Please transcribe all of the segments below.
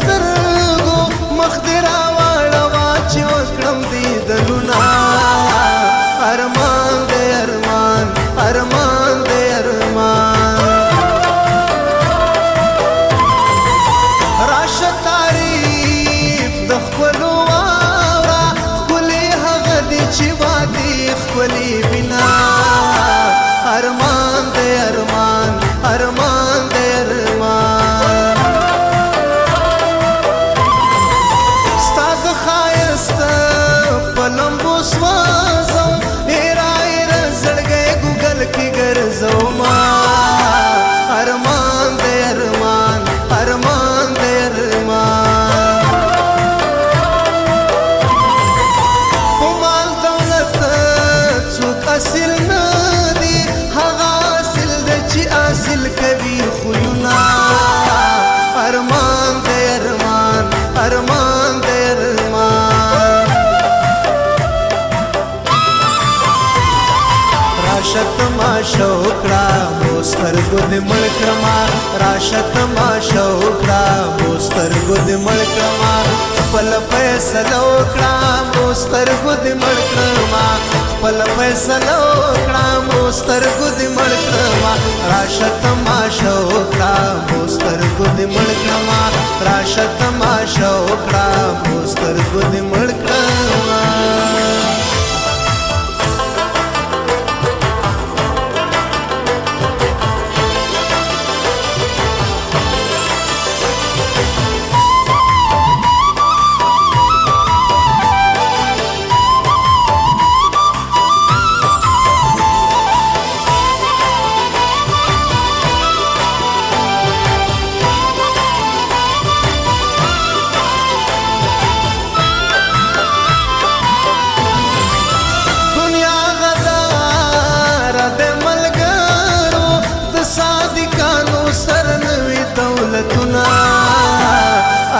سترګو مخ دې راواړوه چې وکړم دیدنونه ارمان دی ارمان ارمان دی ارمان راشه تعریف د ښکلو واوره ښکلې هغه دی چې وادي ښکلې بنا ارمان دی ارمان ارمان دی ارمان ستا د ښایسته په لمبو سوځم ایره ایره زړګی ګوګل کې ګرځومه ارمان دی ارمان ارمان دی ارمان په مال دولت څوک اصل نه دي هغه اصل دی چې اصل کوي خویونه ارمان دی ارمان ارمان دی ارمان راشت ما شوکړه مو سترګو دې مړ کړمه راشت ما شوکړه مو سترګو دې مړ کړمه خپل فیصله وکړه مو سترګو دې مړ کړمه خپل فیصله وکړه مو سترګو دې مړ کړمه راشت ما شوکړه مو سترګو دې مړ کړمه راشت ما شوکړه مو سترګو دې مړ کړمه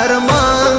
ارمان